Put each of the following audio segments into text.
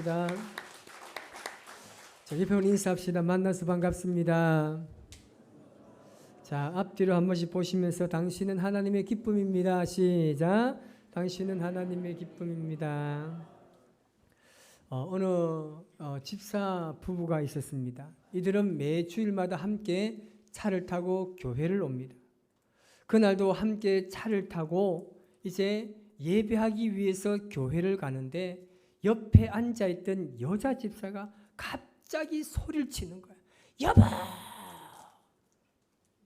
자, 옆에 인사합시다. 만나서 반갑습니다. 자, 앞뒤로 한 번씩 보시면서 당신은 하나님의 기쁨입니다. 시작. 당신은 하나님의 기쁨입니다. 어느 집사 부부가 있었습니다. 이들은 매 주일마다 함께 차를 타고 교회를 옵니다. 그날도 함께 차를 타고 이제 예배하기 위해서 교회를 가는데 옆에 앉아있던 여자 집사가 갑자기 소리를 치는 거예요. 여보!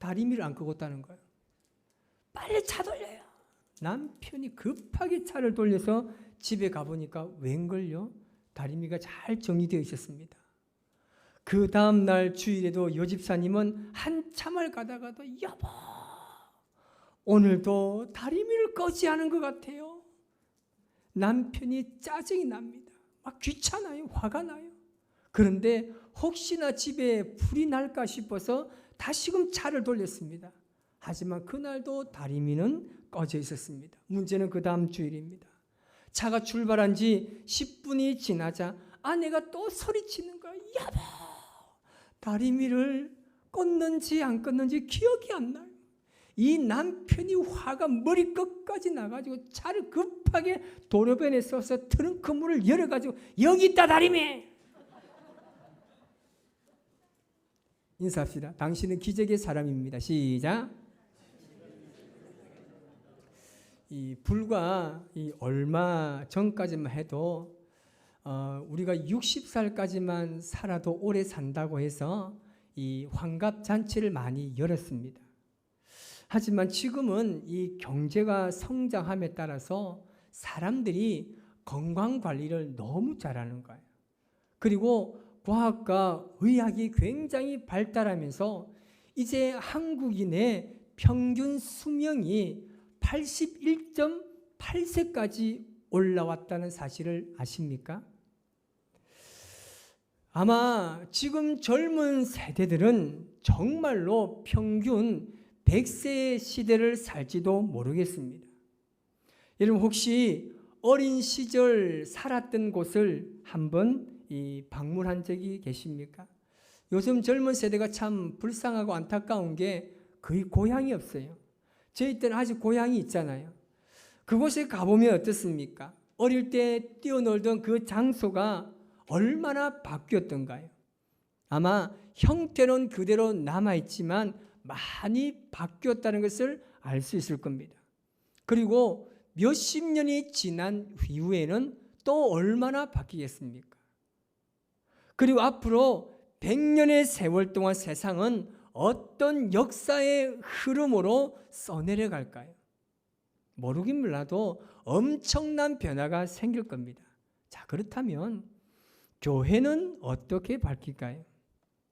다리미를 안 끄고 있다는 거예요. 빨리 차 돌려요. 남편이 급하게 차를 돌려서 집에 가보니까 웬걸요? 다리미가 잘 정리되어 있었습니다. 그 다음날 주일에도 여 집사님은 한참을 가다가도 여보! 오늘도 다리미를 꺼지 않은 것 같아요. 남편이 짜증이 납니다. 막 귀찮아요. 화가 나요. 그런데 혹시나 집에 불이 날까 싶어서 다시금 차를 돌렸습니다. 하지만 그날도 다리미는 꺼져 있었습니다. 문제는 그 다음 주일입니다. 차가 출발한 지 10분이 지나자 아내가 또 소리치는 거예요. 여보! 다리미를 껐는지 안 껐는지 기억이 안 나요. 이 남편이 화가 머리끝까지 나가지고 차를 급하게 도로변에 써서 트렁크 문을 열어가지고 여기 있다 다리미! 인사합시다. 당신은 기적의 사람입니다. 시작. 불과 얼마 전까지만 해도 우리가 60살까지만 살아도 오래 산다고 해서 이 환갑잔치를 많이 열었습니다. 하지만 지금은 이 경제가 성장함에 따라서 사람들이 건강관리를 너무 잘하는 거예요. 그리고 과학과 의학이 굉장히 발달하면서 이제 한국인의 평균 수명이 81.8세까지 올라왔다는 사실을 아십니까? 아마 지금 젊은 세대들은 정말로 평균 100세의 시대를 살지도 모르겠습니다. 여러분 혹시 어린 시절 살았던 곳을 한번 방문한 적이 계십니까? 요즘 젊은 세대가 참 불쌍하고 안타까운 게 거의 고향이 없어요. 저희 때는 아직 고향이 있잖아요. 그곳에 가보면 어떻습니까? 어릴 때 뛰어놀던 그 장소가 얼마나 바뀌었던가요? 아마 형태는 그대로 남아있지만 많이 바뀌었다는 것을 알 수 있을 겁니다. 그리고 몇십 년이 지난 이후에는 또 얼마나 바뀌겠습니까? 그리고 앞으로 100년의 세월 동안 세상은 어떤 역사의 흐름으로 써내려갈까요? 모르긴 몰라도 엄청난 변화가 생길 겁니다. 자, 그렇다면 교회는 어떻게 바뀔까요?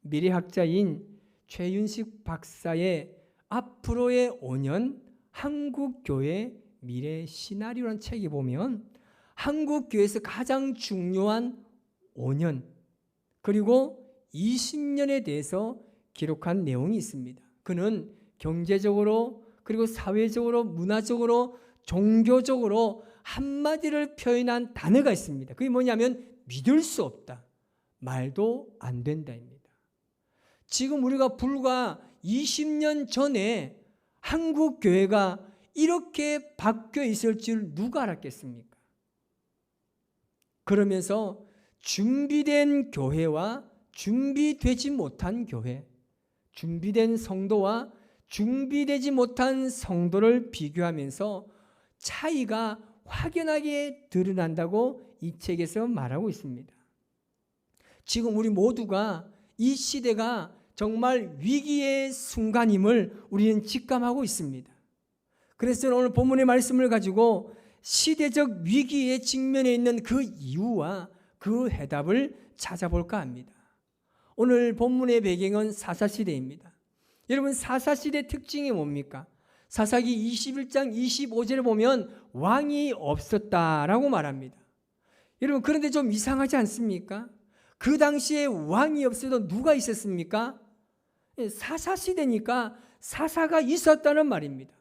미래학자인 최윤식 박사의 앞으로의 5년 한국교회 미래 시나리오라는 책에 보면 한국교회에서 가장 중요한 5년 그리고 20년에 대해서 기록한 내용이 있습니다. 그는 경제적으로 그리고 사회적으로 문화적으로 종교적으로 한마디를 표현한 단어가 있습니다. 그게 뭐냐면 믿을 수 없다. 말도 안 된다입니다. 지금 우리가 불과 20년 전에 한국 교회가 이렇게 바뀌어 있을 줄 누가 알았겠습니까? 그러면서 준비된 교회와 준비되지 못한 교회, 준비된 성도와 준비되지 못한 성도를 비교하면서 차이가 확연하게 드러난다고 이 책에서 말하고 있습니다. 지금 우리 모두가 이 시대가 정말 위기의 순간임을 우리는 직감하고 있습니다. 그래서 저는 오늘 본문의 말씀을 가지고 시대적 위기에 직면해 있는 그 이유와 그 해답을 찾아볼까 합니다. 오늘 본문의 배경은 사사시대입니다. 여러분 사사시대 특징이 뭡니까? 사사기 21장 25절에 보면 왕이 없었다라고 말합니다. 여러분 그런데 좀 이상하지 않습니까? 그 당시에 왕이 없어도 누가 있었습니까? 사사시대니까 사사가 있었다는 말입니다.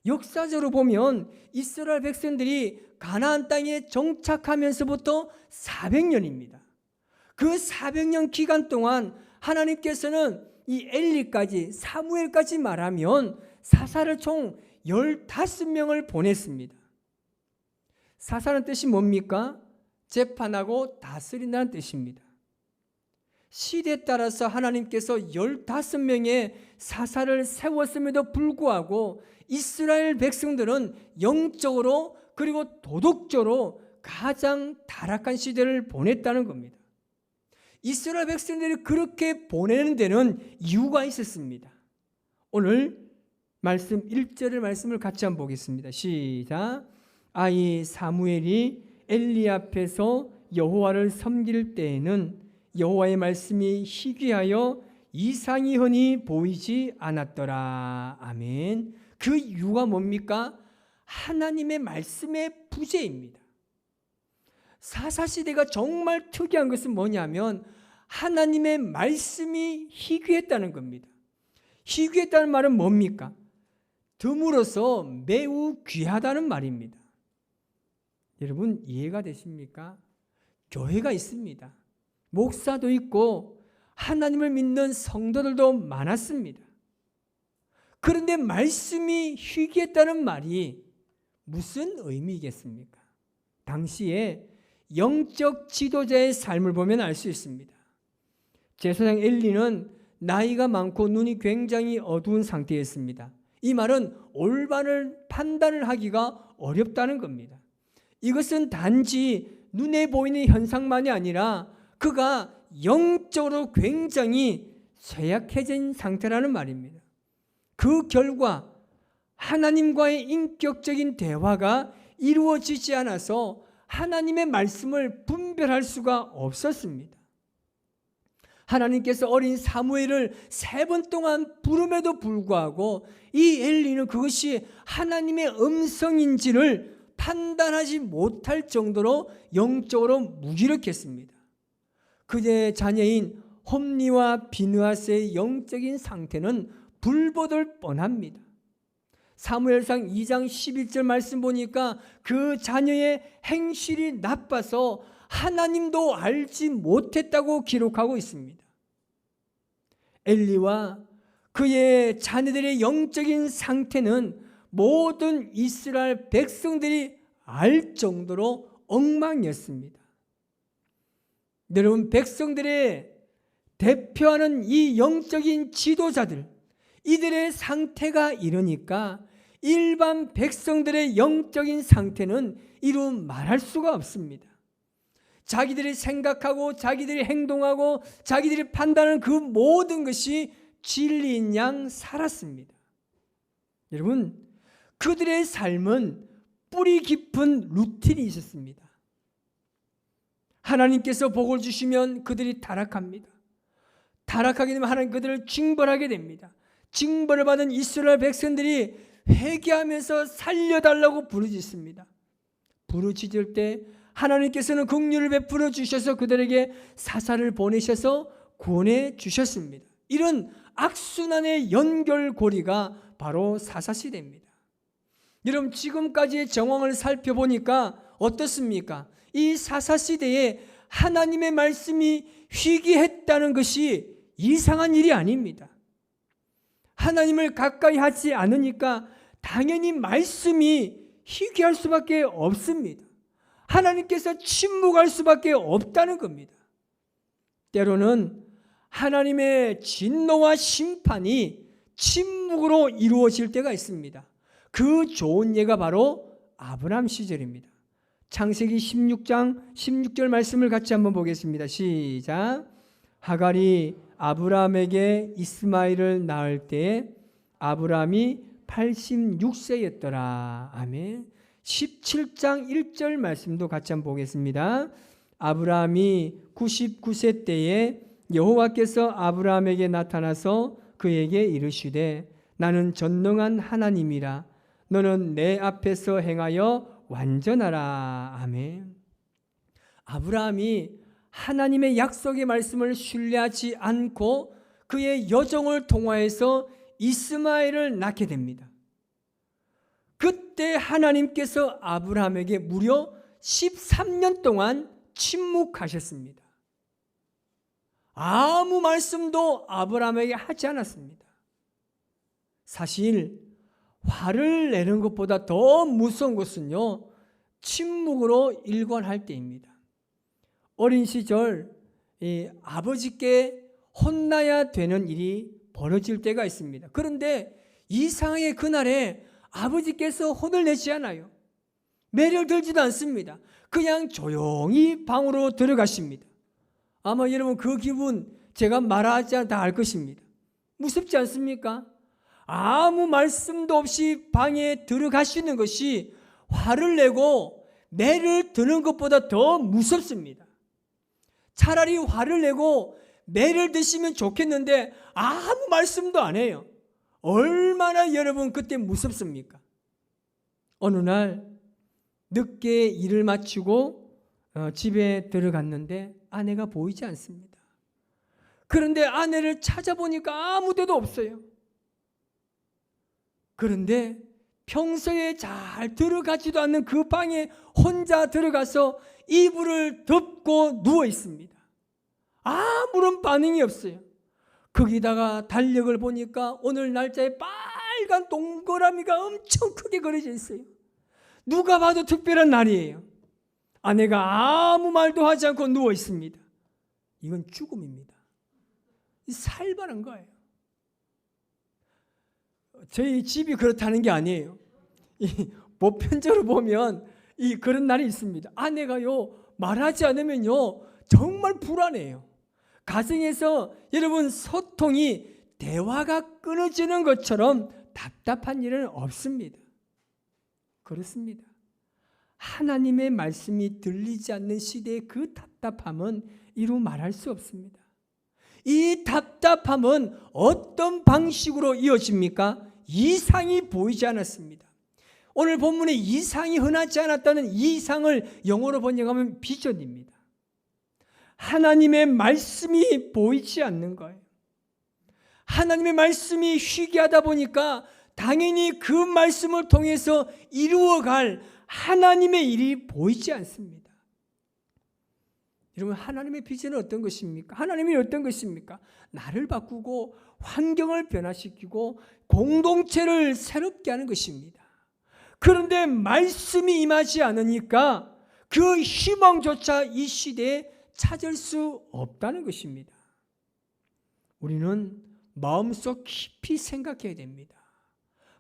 역사적으로 보면 이스라엘 백성들이 가나안 땅에 정착하면서부터 400년입니다. 그 400년 기간 동안 하나님께서는 이 엘리까지, 사무엘까지 말하면 사사를 총 15명을 보냈습니다. 사사는 뜻이 뭡니까? 재판하고 다스린다는 뜻입니다. 시대에 따라서 하나님께서 15명의 사사를 세웠음에도 불구하고 이스라엘 백성들은 영적으로 그리고 도덕적으로 가장 타락한 시대를 보냈다는 겁니다. 이스라엘 백성들이 그렇게 보내는 데는 이유가 있었습니다. 오늘 말씀 1절의 말씀을 같이 한번 보겠습니다. 시작. 아이 사무엘이 엘리 앞에서 여호와를 섬길 때에는 여호와의 말씀이 희귀하여 이상이 흔히 보이지 않았더라. 아멘. 그 이유가 뭡니까? 하나님의 말씀의 부재입니다. 사사시대가 정말 특이한 것은 뭐냐면 하나님의 말씀이 희귀했다는 겁니다. 희귀했다는 말은 뭡니까? 드물어서 매우 귀하다는 말입니다. 여러분 이해가 되십니까? 교회가 있습니다. 목사도 있고 하나님을 믿는 성도들도 많았습니다. 그런데 말씀이 희귀했다는 말이 무슨 의미겠습니까? 당시에 영적 지도자의 삶을 보면 알 수 있습니다. 제사장 엘리는 나이가 많고 눈이 굉장히 어두운 상태였습니다. 이 말은 올바른 판단을 하기가 어렵다는 겁니다. 이것은 단지 눈에 보이는 현상만이 아니라 그가 영적으로 굉장히 쇠약해진 상태라는 말입니다. 그 결과 하나님과의 인격적인 대화가 이루어지지 않아서 하나님의 말씀을 분별할 수가 없었습니다. 하나님께서 어린 사무엘을 3번 동안 부름에도 불구하고 이 엘리는 그것이 하나님의 음성인지를 판단하지 못할 정도로 영적으로 무기력했습니다. 그의 자녀인 홈리와 비느하스의 영적인 상태는 불보듯 뻔합니다. 사무엘상 2장 11절 말씀 보니까 그 자녀의 행실이 나빠서 하나님도 알지 못했다고 기록하고 있습니다. 엘리와 그의 자녀들의 영적인 상태는 모든 이스라엘 백성들이 알 정도로 엉망이었습니다. 여러분, 백성들의 대표하는 이 영적인 지도자들, 이들의 상태가 이러니까 일반 백성들의 영적인 상태는 이루 말할 수가 없습니다. 자기들이 생각하고 자기들이 행동하고 자기들이 판단하는 그 모든 것이 진리인 양 살았습니다. 여러분, 그들의 삶은 뿌리 깊은 루틴이 있었습니다. 하나님께서 복을 주시면 그들이 타락합니다. 타락하게 되면 하나님 그들을 징벌하게 됩니다. 징벌을 받은 이스라엘 백성들이 회개하면서 살려달라고 부르짖습니다. 부르짖을 때 하나님께서는 긍휼을 베풀어 주셔서 그들에게 사사를 보내셔서 구원해 주셨습니다. 이런 악순환의 연결고리가 바로 사사시대입니다. 여러분, 지금까지의 정황을 살펴보니까 어떻습니까? 이 사사시대에 하나님의 말씀이 희귀했다는 것이 이상한 일이 아닙니다. 하나님을 가까이 하지 않으니까 당연히 말씀이 희귀할 수밖에 없습니다. 하나님께서 침묵할 수밖에 없다는 겁니다. 때로는 하나님의 진노와 심판이 침묵으로 이루어질 때가 있습니다. 그 좋은 예가 바로 아브라함 시절입니다. 창세기 16장 16절 말씀을 같이 한번 보겠습니다. 시작. 하갈이 아브라함에게 이스마엘을 낳을 때에 아브라함이 86세였더라. 아멘. 17장 1절 말씀도 같이 한번 보겠습니다. 아브라함이 99세 때에 여호와께서 아브라함에게 나타나서 그에게 이르시되 나는 전능한 하나님이라 너는 내 앞에서 행하여 완전하라. 아멘. 아브라함이 하나님의 약속의 말씀을 신뢰하지 않고 그의 여종을 통하여서 이스마엘을 낳게 됩니다. 그때 그때 하나님께서 아브라함에게 무려 13년 동안 침묵하셨습니다. 아무 말씀도 아브라함에게 하지 않았습니다. 사실 화를 내는 것보다 더 무서운 것은요, 침묵으로 일관할 때입니다. 어린 시절 아버지께 혼나야 되는 일이 벌어질 때가 있습니다. 그런데 이상하게 그날에 아버지께서 혼을 내지 않아요. 매를 들지도 않습니다. 그냥 조용히 방으로 들어가십니다. 아마 여러분 그 기분 제가 말하지 않아 다 알 것입니다. 무섭지 않습니까? 아무 말씀도 없이 방에 들어가시는 것이 화를 내고 매를 드는 것보다 더 무섭습니다. 차라리 화를 내고 매를 드시면 좋겠는데 아무 말씀도 안 해요. 얼마나 여러분 그때 무섭습니까? 어느 날 늦게 일을 마치고 집에 들어갔는데 아내가 보이지 않습니다. 그런데 아내를 찾아보니까 아무 데도 없어요. 그런데 평소에 잘 들어가지도 않는 그 방에 혼자 들어가서 이불을 덮고 누워 있습니다. 아무런 반응이 없어요. 거기다가 달력을 보니까 오늘 날짜에 빨간 동그라미가 엄청 크게 그려져 있어요. 누가 봐도 특별한 날이에요. 아내가 아무 말도 하지 않고 누워 있습니다. 이건 죽음입니다. 살벌한 거예요. 저희 집이 그렇다는 게 아니에요. 보편적으로 보면 그런 날이 있습니다. 아내가요 말하지 않으면요 정말 불안해요. 가정에서 여러분 소통이 대화가 끊어지는 것처럼 답답한 일은 없습니다. 그렇습니다. 하나님의 말씀이 들리지 않는 시대의 그 답답함은 이루 말할 수 없습니다. 이 답답함은 어떤 방식으로 이어집니까? 이상이 보이지 않았습니다. 오늘 본문에 이상이 흔하지 않았다는 이 이상을 영어로 번역하면 비전입니다. 하나님의 말씀이 보이지 않는 거예요. 하나님의 말씀이 희귀하다 보니까 당연히 그 말씀을 통해서 이루어갈 하나님의 일이 보이지 않습니다. 여러분 하나님의 비전은 어떤 것입니까? 하나님이 어떤 것입니까? 나를 바꾸고 환경을 변화시키고 공동체를 새롭게 하는 것입니다. 그런데 말씀이 임하지 않으니까 그 희망조차 이 시대에 찾을 수 없다는 것입니다. 우리는 마음속 깊이 생각해야 됩니다.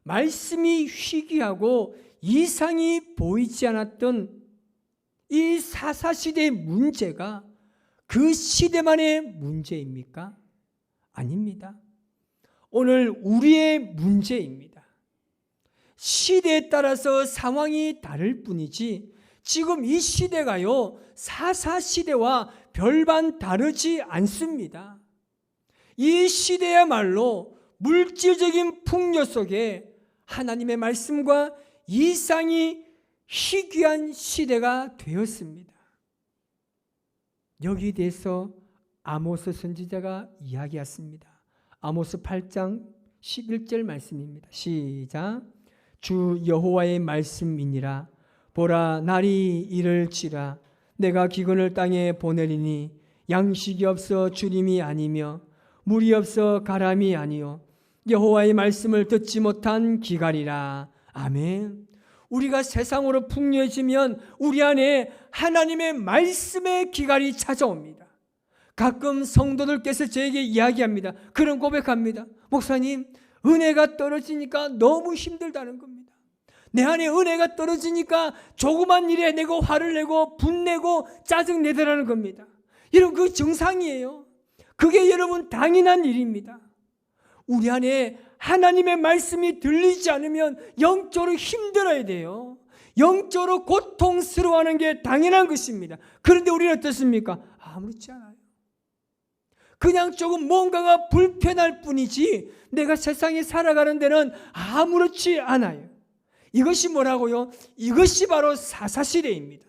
말씀이 희귀하고 이상이 보이지 않았던 이 사사시대의 문제가 그 시대만의 문제입니까? 아닙니다. 오늘 우리의 문제입니다. 시대에 따라서 상황이 다를 뿐이지 지금 이 시대가요 사사시대와 별반 다르지 않습니다. 이 시대야말로 물질적인 풍요 속에 하나님의 말씀과 이상이 희귀한 시대가 되었습니다. 여기에 대해서 아모스 선지자가 이야기했습니다. 아모스 8장 11절 말씀입니다. 시작. 주 여호와의 말씀이니라. 보라 날이 이를지라. 내가 기근을 땅에 보내리니 양식이 없어 주림이 아니며 물이 없어 가람이 아니요 여호와의 말씀을 듣지 못한 기갈이라. 아멘. 우리가 세상으로 풍요해지면 우리 안에 하나님의 말씀의 기갈이 찾아옵니다. 가끔 성도들께서 저에게 이야기합니다. 그런 고백합니다. 목사님, 은혜가 떨어지니까 너무 힘들다는 겁니다. 내 안에 은혜가 떨어지니까 조그만 일에 내고 화를 내고 분내고 짜증내더라는 겁니다. 여러분 그 정상이에요. 그게 여러분 당연한 일입니다. 우리 안에 하나님의 말씀이 들리지 않으면 영적으로 힘들어야 돼요. 영적으로 고통스러워하는 게 당연한 것입니다. 그런데 우리는 어떻습니까? 아무렇지 않아요. 그냥 조금 뭔가가 불편할 뿐이지 내가 세상에 살아가는 데는 아무렇지 않아요. 이것이 뭐라고요? 이것이 바로 사사시대입니다.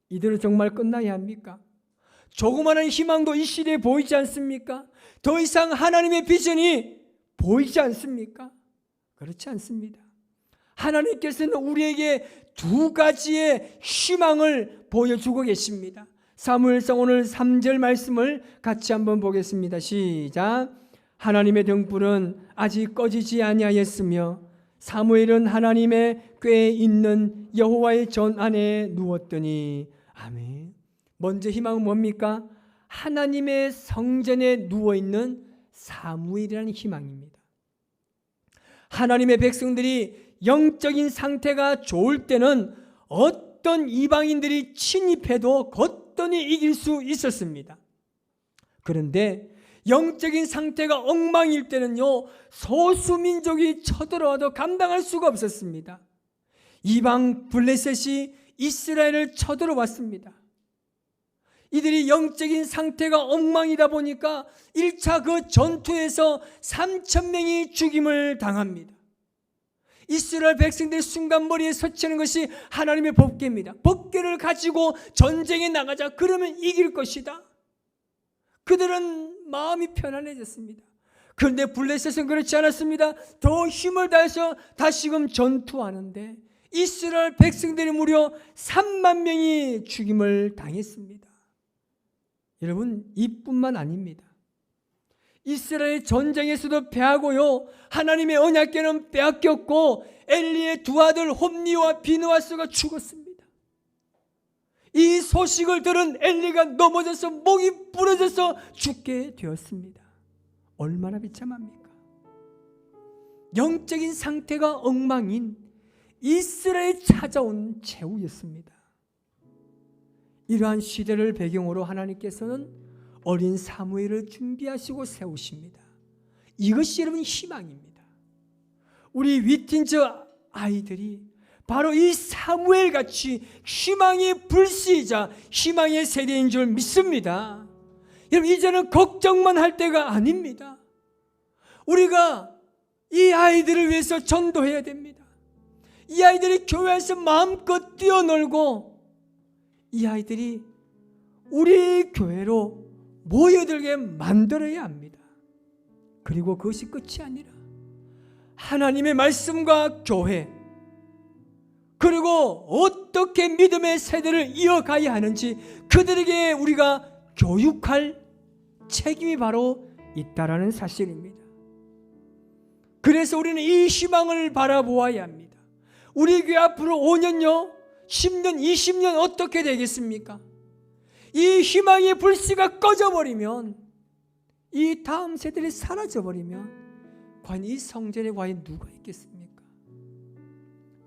이대로 정말 끝나야 합니까? 조그마한 희망도 이 시대에 보이지 않습니까? 더 이상 하나님의 비전이 보이지 않습니까? 그렇지 않습니다. 하나님께서는 우리에게 두 가지의 희망을 보여주고 계십니다. 사무엘상 오늘 3절 말씀을 같이 한번 보겠습니다. 시작. 하나님의 등불은 아직 꺼지지 아니하였으며 사무엘은 하나님의 궤에 있는 여호와의 전 안에 누웠더니. 아멘. 먼저 희망은 뭡니까? 하나님의 성전에 누워있는 사무엘이라는 희망입니다. 하나님의 백성들이 영적인 상태가 좋을 때는 어떤 이방인들이 침입해도 거뜬히 이길 수 있었습니다. 그런데 영적인 상태가 엉망일 때는요, 소수민족이 쳐들어와도 감당할 수가 없었습니다. 이방 블레셋이 이스라엘을 쳐들어왔습니다. 이들이 영적인 상태가 엉망이다 보니까 1차 그 전투에서 3,000명이 죽임을 당합니다. 이스라엘 백성들의 순간머리에 설치하는 것이 하나님의 법궤입니다. 법궤를 가지고 전쟁에 나가자. 그러면 이길 것이다. 그들은 마음이 편안해졌습니다. 그런데 블레셋은 그렇지 않았습니다. 더 힘을 다해서 다시금 전투하는데 이스라엘 백성들이 무려 3만 명이 죽임을 당했습니다. 여러분, 이뿐만 아닙니다. 이스라엘 전쟁에서도 패하고요, 하나님의 언약궤는 빼앗겼고 엘리의 두 아들 홈니와 비느하스가 죽었습니다. 이 소식을 들은 엘리가 넘어져서 목이 부러져서 죽게 되었습니다. 얼마나 비참합니까? 영적인 상태가 엉망인 이스라엘에 찾아온 최후였습니다. 이러한 시대를 배경으로 하나님께서는 어린 사무엘을 준비하시고 세우십니다. 이것이 여러분 희망입니다. 우리 위틴즈 아이들이 바로 이 사무엘같이 희망의 불씨이자 희망의 세대인 줄 믿습니다. 여러분, 이제는 걱정만 할 때가 아닙니다. 우리가 이 아이들을 위해서 전도해야 됩니다. 이 아이들이 교회에서 마음껏 뛰어놀고 이 아이들이 우리 교회로 모여들게 만들어야 합니다. 그리고 그것이 끝이 아니라 하나님의 말씀과 교회, 그리고 어떻게 믿음의 세대를 이어가야 하는지 그들에게 우리가 교육할 책임이 바로 있다라는 사실입니다. 그래서 우리는 이 희망을 바라보아야 합니다. 우리 교회 앞으로 5년요, 10년, 20년 어떻게 되겠습니까? 이 희망의 불씨가 꺼져버리면, 이 다음 세대들이 사라져버리면 과연 이 성전에 과연 누가 있겠습니까?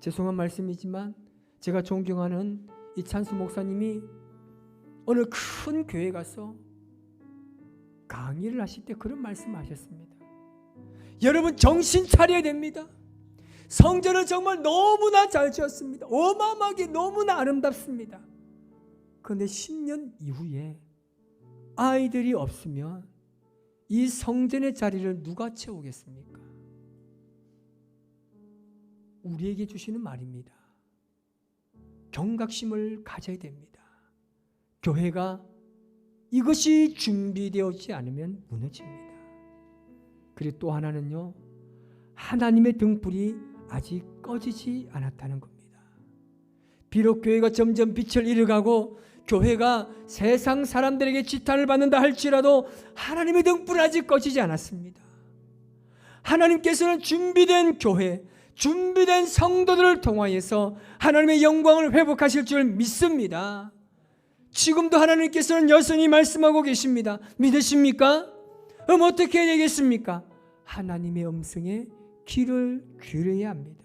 죄송한 말씀이지만 제가 존경하는 이찬수 목사님이 어느 큰 교회 가서 강의를 하실 때 그런 말씀을 하셨습니다. 여러분, 정신 차려야 됩니다. 성전은 정말 너무나 잘 지었습니다. 어마어마하게 너무나 아름답습니다. 그런데 10년 이후에 아이들이 없으면 이 성전의 자리를 누가 채우겠습니까? 우리에게 주시는 말입니다. 경각심을 가져야 됩니다. 교회가 이것이 준비되어지지 않으면 무너집니다. 그리고 또 하나는요, 하나님의 등불이 아직 꺼지지 않았다는 겁니다. 비록 교회가 점점 빛을 잃어가고 교회가 세상 사람들에게 지탄을 받는다 할지라도 하나님의 등불은 아직 꺼지지 않았습니다. 하나님께서는 준비된 교회, 준비된 성도들을 통하여서 하나님의 영광을 회복하실 줄 믿습니다. 지금도 하나님께서는 여전히 말씀하고 계십니다. 믿으십니까? 그럼 어떻게 해야 되겠습니까? 하나님의 음성에 귀를 기울여야 합니다.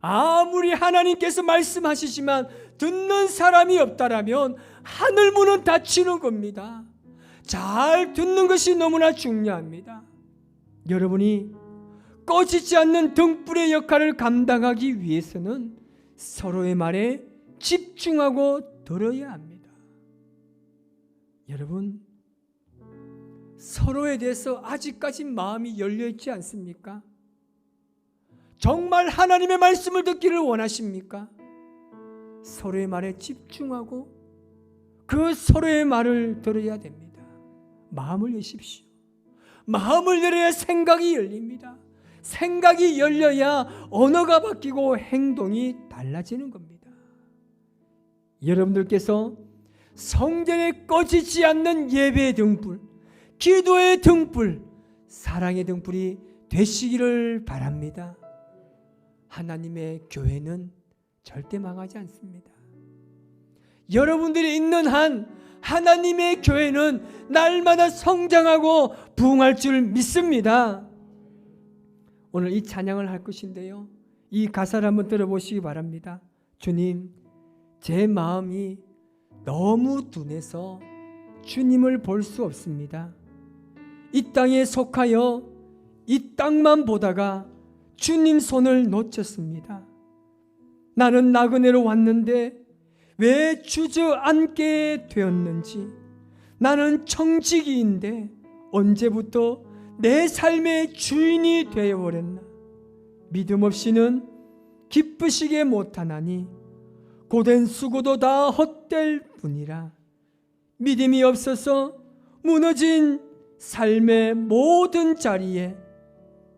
아무리 하나님께서 말씀하시지만 듣는 사람이 없다라면 하늘 문은 닫히는 겁니다. 잘 듣는 것이 너무나 중요합니다. 여러분이 꺼지지 않는 등불의 역할을 감당하기 위해서는 서로의 말에 집중하고 들어야 합니다. 여러분, 서로에 대해서 아직까지 마음이 열려있지 않습니까? 정말 하나님의 말씀을 듣기를 원하십니까? 서로의 말에 집중하고 그 서로의 말을 들어야 됩니다. 마음을 여십시오. 마음을 열어야 생각이 열립니다. 생각이 열려야 언어가 바뀌고 행동이 달라지는 겁니다. 여러분들께서 성전에 꺼지지 않는 예배의 등불, 기도의 등불, 사랑의 등불이 되시기를 바랍니다. 하나님의 교회는 절대 망하지 않습니다. 여러분들이 있는 한 하나님의 교회는 날마다 성장하고 부흥할 줄 믿습니다. 오늘 이 찬양을 할 것인데요, 이 가사를 한번 들어보시기 바랍니다. 주님, 제 마음이 너무 둔해서 주님을 볼 수 없습니다. 이 땅에 속하여 이 땅만 보다가 주님 손을 놓쳤습니다. 나는 나그네로 왔는데 왜 주저앉게 되었는지, 나는 청지기인데 언제부터 내 삶의 주인이 되어버렸나. 믿음 없이는 기쁘시게 못하나니 고된 수고도 다 헛될 뿐이라. 믿음이 없어서 무너진 삶의 모든 자리에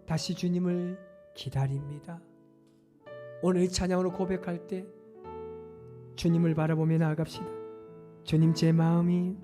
다시 주님을 기다립니다. 오늘 이 찬양으로 고백할 때 주님을 바라보며 나아갑시다. 주님, 제 마음이